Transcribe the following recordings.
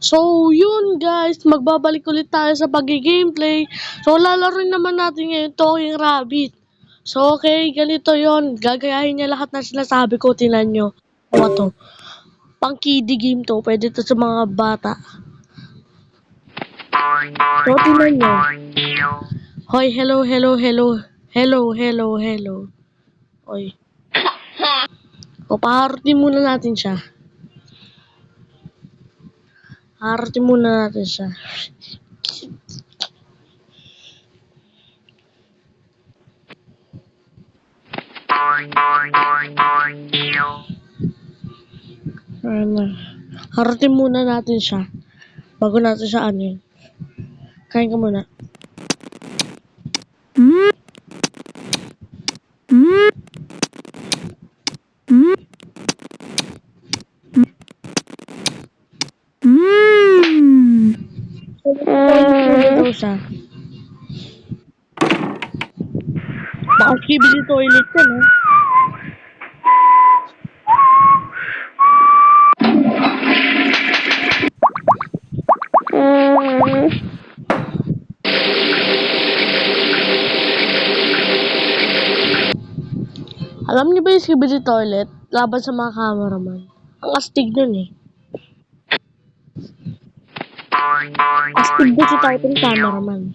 So, yun guys, magbabalik ulit tayo sa pag-gameplay. So, lalaroin naman natin ngayon Talking Rabbit. So, okay, ganito yon. Gagayahin niya lahat na sinasabi ko, tinan nyo. Ano to? Pang kiddie game to, pwede to sa mga bata. So, tinan nyo. Hoy, hello, hello, hello. Hello, hello, hello. Hoy. O, paharutin muna natin siya. Harutin muna natin siya. Harutin muna natin siya. Bago natin siya ano yun. Kain ka muna. Daw siya. Baka skibidi toilet yan, ha? Alam niyo ba yung skibidi toilet? Laban sa mga cameraman. Ang astig nun eh. Astig ba si Titan cameraman?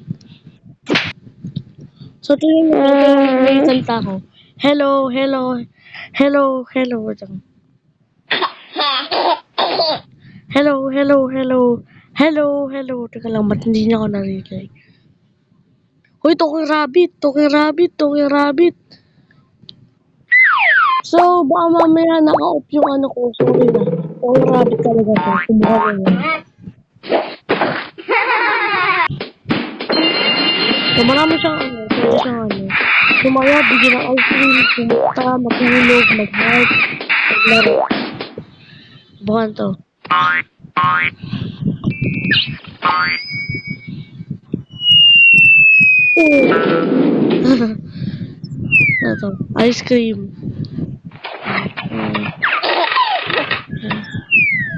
So, tingnan mo, ito yung salita ko. Hello, hello, hello, hello. Hello, hello, hello. Hello, hello. Teka lang, ba't hindi niya ako narinig? Hoy, Talking Rabbit, Talking Rabbit, Talking Rabbit. So, baka mamaya naka-off yung ano ko. Sorry na. Talking Rabbit talaga to. Subukan ko yun. So, marami siyang ano. Pwede siyang ano. Sumaya, bigyan ng ice cream, pumunta, matulog, mag-hike, maglaro. Bukan to. Ito, ice cream.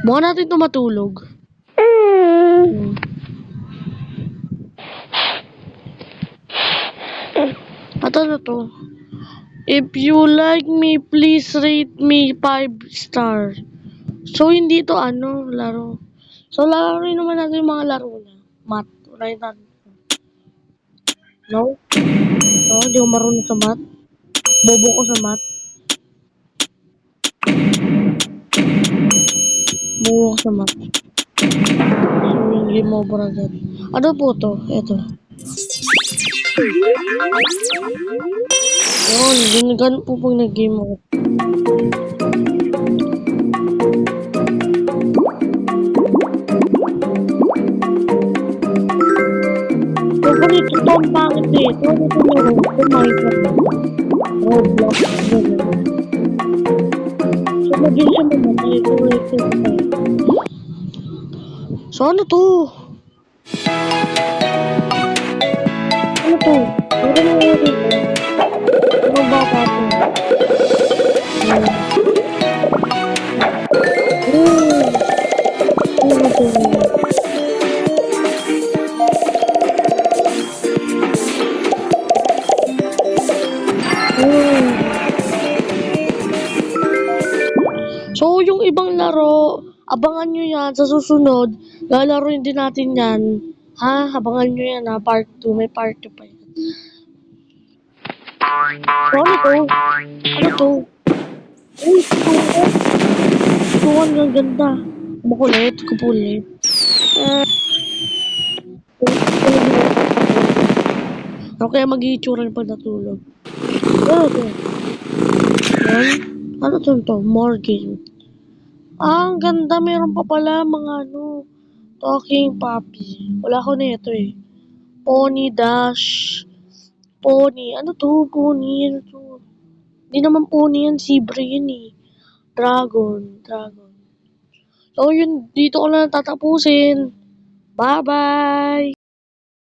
Bukan natin ito matulog. At ano to? If you like me, please rate me 5 stars. So, hindi to ano, laro. So, laruin naman natin yung mga laro na. Math. Unahin natin. No? No, hindi ko marunong sa math. Bobo ko sa math. Bobo ko sa math. So, game over agad. Ano po to? Ito. Yun, ganun po pag nag-game over. So, kung ito to ang pangit eh. Ito, ito laro. Ito, Minecraft. Roblox. So, mag-game siya naman. Ito. So, ano to? Ano to? Ano na nga dito? Ano ba pa to? Ano to? So, yung ibang laro, abangan nyo yan sa susunod. Lalaroin din natin yan. Ha? Abangan nyo yan ha. Part 2. May part 2 pa yan. So, ano to? Ano to? Uy, ito ang ganda. Makulit. Kupulit. Ano kaya mag-iitsura pag natulog? Ano to? Ano to? More game. Ang ganda, meron pa pala mga ano, talking puppy. Wala ko na ito eh. Pony Dash. Pony. Ano to? Pony. Ano to? Hindi naman pony yan. Zebra yun eh. Dragon. So yun, dito ko na tatapusin. Bye-bye!